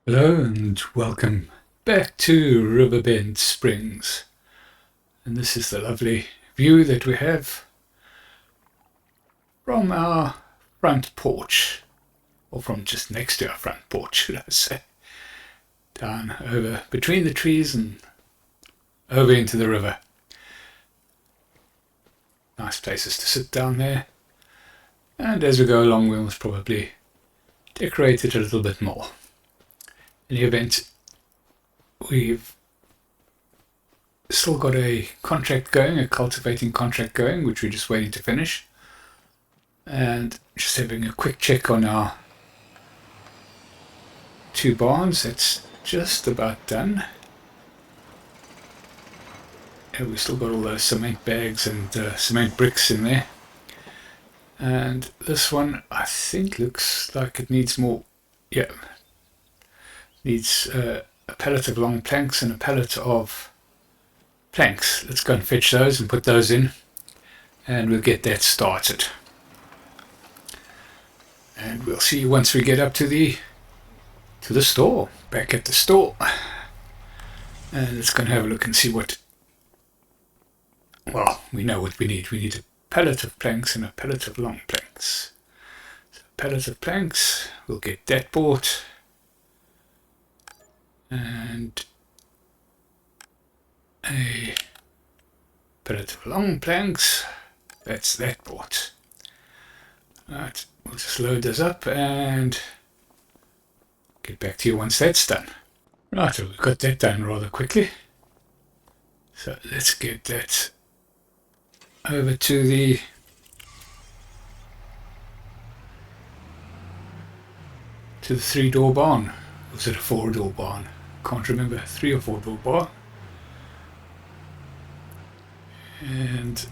Hello and welcome back to Riverbend Springs. And this is the lovely view that we have from our front porch, or from just next to our front porch, should I say. Down over between the trees and over into the river. Nice places to sit down there. And as we go along, we must probably decorate it a little bit more. In the event, we've still got a contract going, a cultivating contract going, which we're just waiting to finish. And just having a quick check on our two barns. That's just about done. And we've still got all those cement bags and cement bricks in there. And this one, I think, looks like it needs more. Yeah, needs a pallet of long planks and a pallet of planks. Let's go and fetch those and put those in, and we'll get that started. And we'll see you once we get up to the store, back at the store. And let's go and have a look and see what, well, we know what we need. We need a pallet of planks and a pallet of long planks. So a pallet of planks, we'll get that bought. And a pallet of long planks, that's that bought. Right, we'll just load this up and get back to you once that's done. Right, so we've got that done rather quickly. So let's get that over to the three-door barn. Or was it a four-door barn? Can't remember, 3 or 4 door barn. And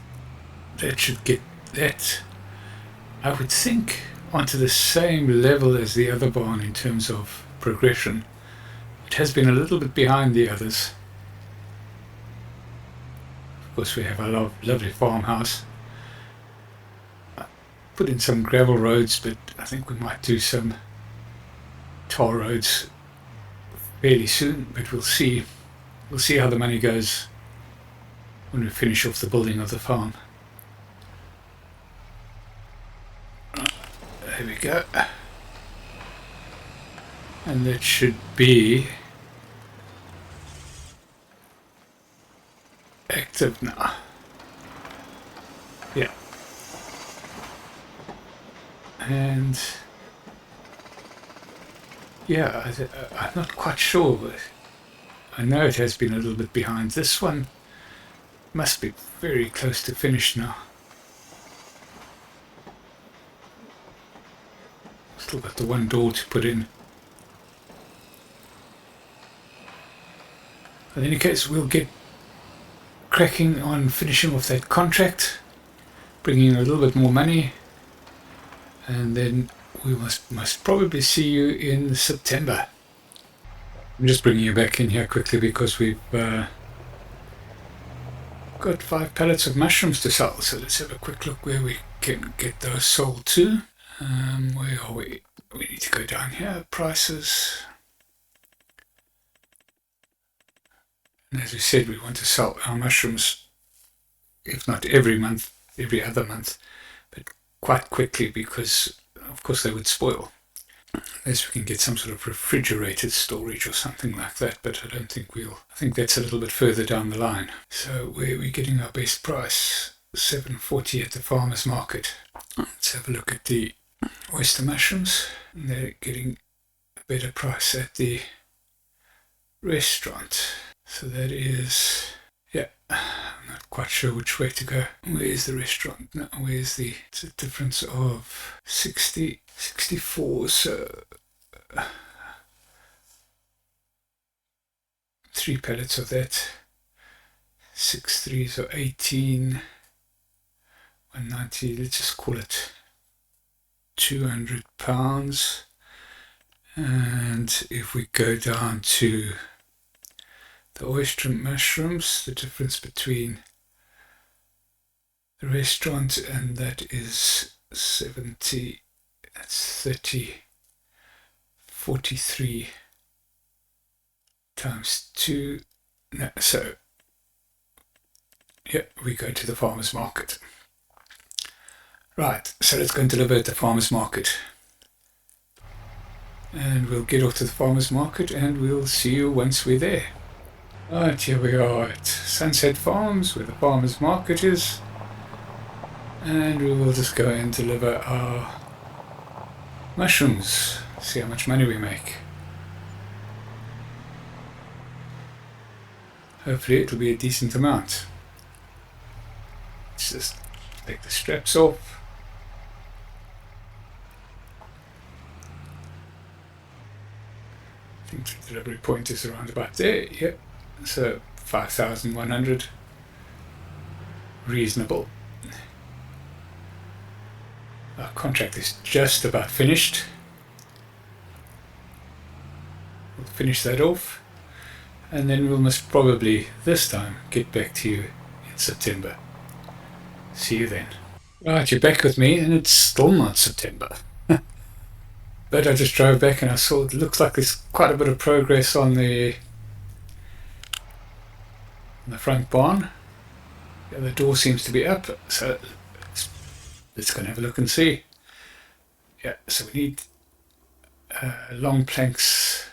that should get that, I would think, onto the same level as the other barn in terms of progression. It has been a little bit behind the others. Of course, we have a lovely farmhouse. I put in some gravel roads, but I think we might do some tar roads fairly soon, but we'll see. We'll see how the money goes when we finish off the building of the farm. There we go. And that should be active now. Yeah. And yeah, I'm not quite sure, but I know it has been a little bit behind. This one must be very close to finish now. Still got the one door to put in. In any case, we'll get cracking on finishing off that contract, bringing in a little bit more money, and then we must probably see you in September. I'm just bringing you back in here quickly because we've got 5 pallets of mushrooms to sell. So let's have a quick look where we can get those sold to. Where are we? We need to go down here. Prices. And as we said, we want to sell our mushrooms, if not every month, every other month, but quite quickly because, of course, they would spoil. Unless we can get some sort of refrigerated storage or something like that, but I don't think we'll. I think that's a little bit further down the line. So where are we getting our best price? $7.40 at the farmer's market. Let's have a look at the oyster mushrooms. They're getting a better price at the restaurant. So that is, yeah, I'm not quite sure which way to go. Where's the restaurant? No, where's the, it's a difference of 60, 64, so 3 pallets of that, 6 threes or 18, 190, let's just call it £200. And if we go down to the oyster mushrooms, the difference between the restaurant and that is 70, that's 30, 43 times 2. No, so, yeah, we go to the farmer's market. Right, so let's go and deliver at the farmer's market. And we'll get off to the farmer's market and we'll see you once we're there. Right, here we are at Sunset Farms, where the farmer's market is. And we will just go and deliver our mushrooms, see how much money we make. Hopefully it'll be a decent amount. Let's just take the straps off. I think the delivery point is around about there. Yep. So 5,100. Reasonable. Our contract is just about finished. We'll finish that off. And then we'll most probably, this time, get back to you in September. See you then. Right, you're back with me, and it's still not September. But I just drove back and I saw it looks like there's quite a bit of progress on the front barn. Yeah, the door seems to be up, so let's go and have a look and see. Yeah, so we need long planks,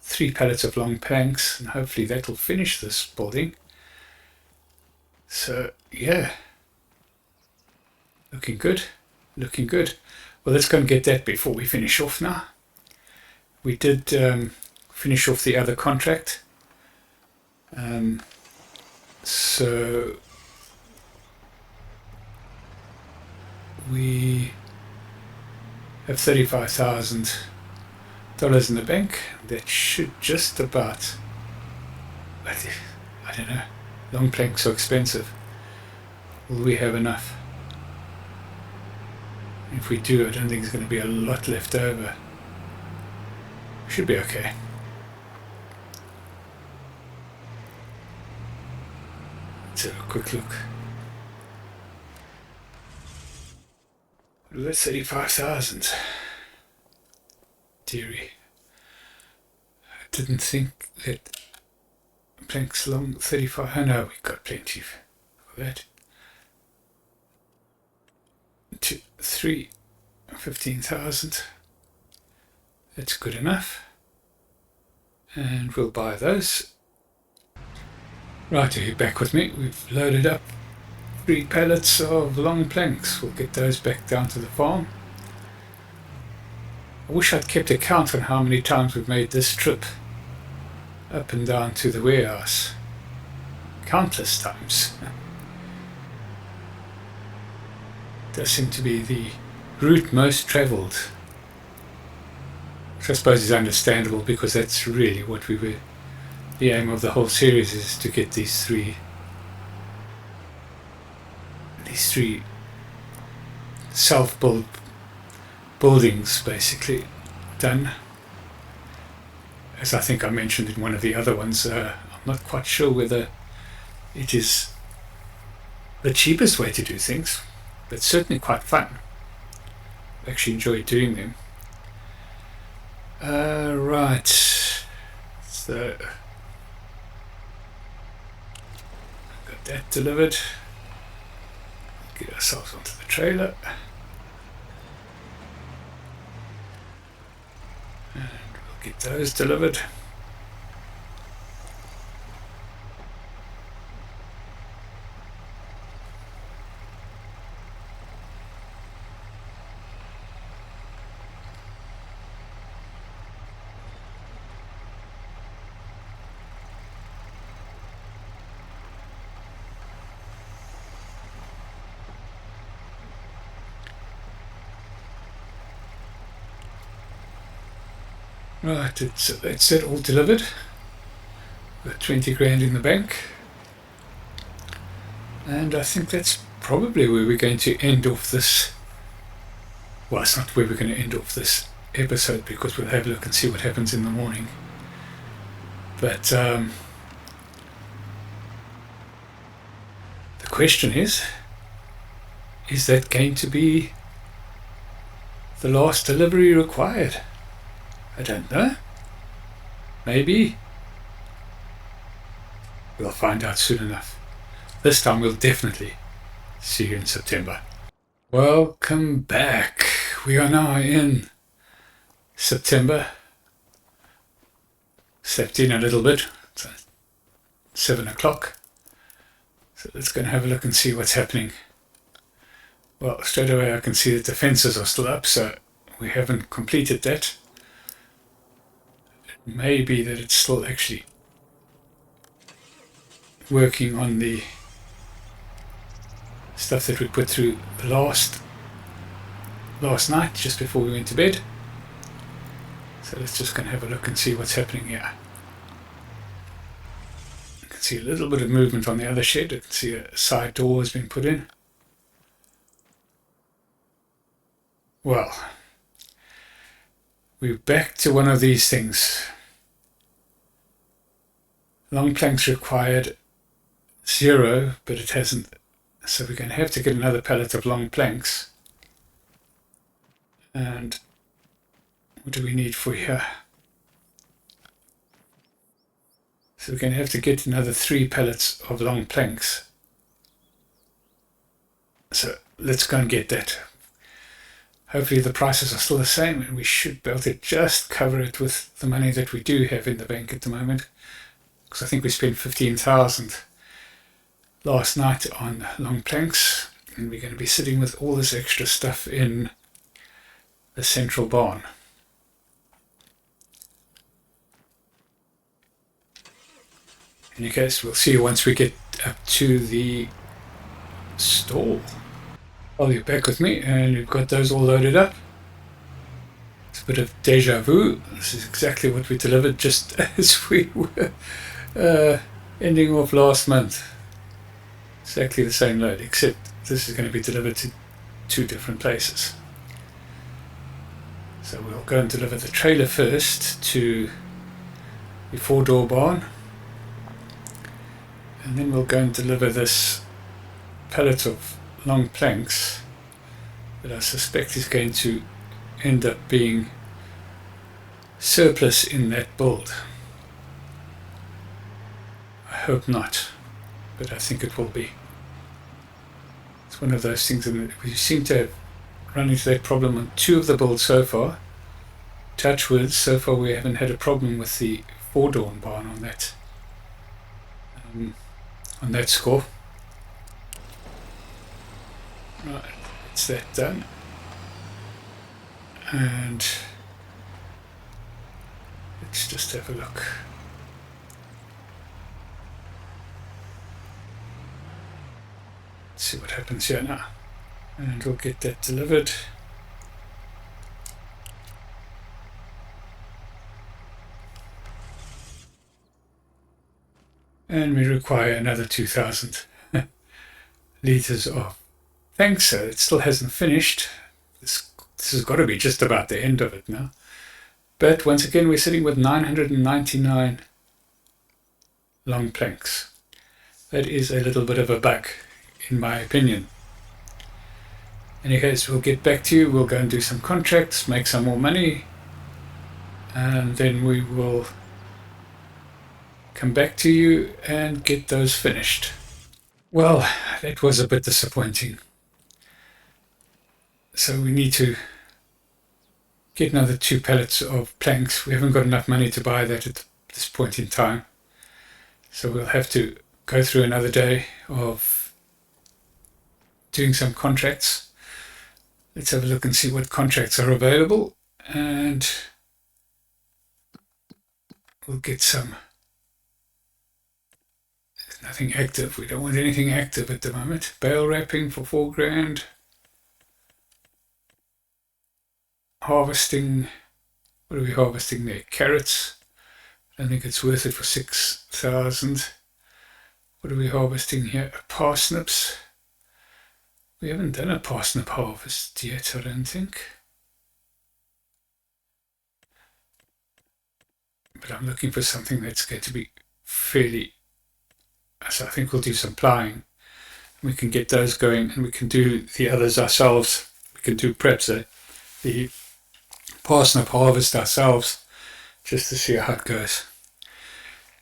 3 pallets of long planks, and hopefully that will finish this building. So yeah, looking good, looking good. Well, let's go and get that before we finish off now. We did finish off the other contract. So we have $35,000 in the bank. That should just about, I don't know, long planks are expensive. Will we have enough? If we do, I don't think there's going to be a lot left over. Should be okay. Let's have a quick look. That's 35,000. Dearie. I didn't think that planks long 35. Oh no, we've got plenty for that. 2, 3, 15,000. That's good enough. And we'll buy those. Right, you're back with me. We've loaded up 3 pallets of long planks. We'll get those back down to the farm. I wish I'd kept a count on how many times we've made this trip up and down to the warehouse. Countless times. Does seem to be the route most travelled, which I suppose is understandable because that's really what we were. The aim of the whole series is to get these three self-built buildings basically done. As I think I mentioned in one of the other ones, I'm not quite sure whether it is the cheapest way to do things, but certainly quite fun. I actually enjoy doing them. Right, so got that delivered. Get ourselves onto the trailer. And we'll get those delivered. Right, that's it all delivered. Got 20 grand in the bank. And I think that's probably where we're going to end off this. Well, it's not where we're going to end off this episode because we'll have a look and see what happens in the morning. But the question is that going to be the last delivery required? I don't know. Maybe. We'll find out soon enough. This time we'll definitely see you in September. Welcome back. We are now in September. Slept in a little bit. It's 7 o'clock. So let's go and have a look and see what's happening. Well, straight away I can see that the fences are still up, so we haven't completed that. It may be that it's still actually working on the stuff that we put through last night, just before we went to bed. So let's just go and have a look and see what's happening here. You can see a little bit of movement on the other shed. I can see a side door has been put in. Well, we're back to one of these things. Long planks required 0, but it hasn't. So we're going to have to get another pallet of long planks. And what do we need for here? So we're going to have to get another 3 pallets of long planks. So let's go and get that. Hopefully the prices are still the same, and we should be able to just cover it with the money that we do have in the bank at the moment. Because I think we spent 15,000 last night on long planks, and we're going to be sitting with all this extra stuff in the central barn. In any case, we'll see you once we get up to the stall. Well, you're back with me, and we've got those all loaded up. It's a bit of deja vu. This is exactly what we delivered just as we were ending off last month. Exactly the same load, except this is going to be delivered to 2 different places. So we'll go and deliver the trailer first to the 4-door barn, and then we'll go and deliver this pallet of long planks that I suspect is going to end up being surplus in that build. I hope not, but I think it will be. It's one of those things, and we seem to have run into that problem on 2 of the builds so far. Touch wood, so far we haven't had a problem with the 4-door barn on that score. Right, it's that done. And let's just have a look. Let's see what happens here now. And we'll get that delivered. And we require another 2,000 litres of planks, so it still hasn't finished. This has got to be just about the end of it now. But once again, we're sitting with 999 long planks. That is a little bit of a bug, in my opinion. In any case, we'll get back to you. We'll go and do some contracts, make some more money, and then we will come back to you and get those finished. Well, that was a bit disappointing. So we need to get another 2 pallets of planks. We haven't got enough money to buy that at this point in time. So we'll have to go through another day of doing some contracts. Let's have a look and see what contracts are available, and we'll get some. There's nothing active. We don't want anything active at the moment. Bale wrapping for $4,000. Harvesting. What are we harvesting there? Carrots. I think it's worth it for 6,000. What are we harvesting here? Parsnips. We haven't done a parsnip harvest yet, I don't think. But I'm looking for something that's going to be fairly. So I think we'll do some ploughing. We can get those going, and we can do the others ourselves. We can do perhaps the parsnip harvest ourselves, just to see how it goes.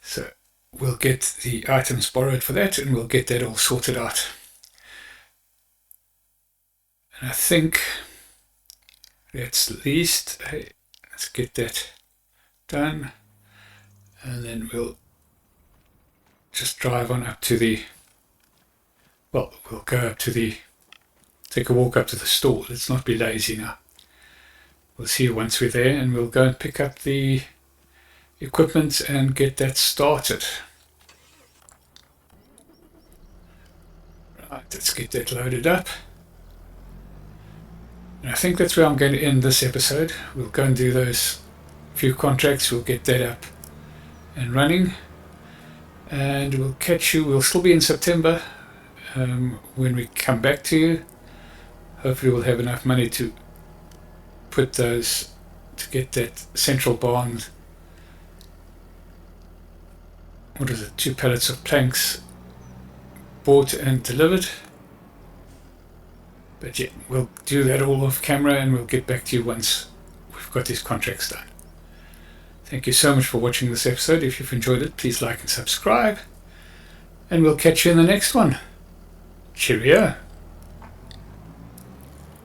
So we'll get the items borrowed for that, and we'll get that all sorted out. And I think that's the least. Hey, let's get that done, and then we'll just drive on up to the, well, we'll go up to the, take a walk up to the store. Let's not be lazy now. We'll see you once we're there, and we'll go and pick up the equipment and get that started. Right, let's get that loaded up. And I think that's where I'm going to end this episode. We'll go and do those few contracts. We'll get that up and running. And we'll catch you. We'll still be in September when we come back to you. Hopefully we'll have enough money to put those, to get that central barn, what is it, 2 pallets of planks bought and delivered. But yeah, we'll do that all off camera, and we'll get back to you once we've got these contracts done. Thank you so much for watching this episode. If you've enjoyed it, please like and subscribe, and we'll catch you in the next one. Cheerio.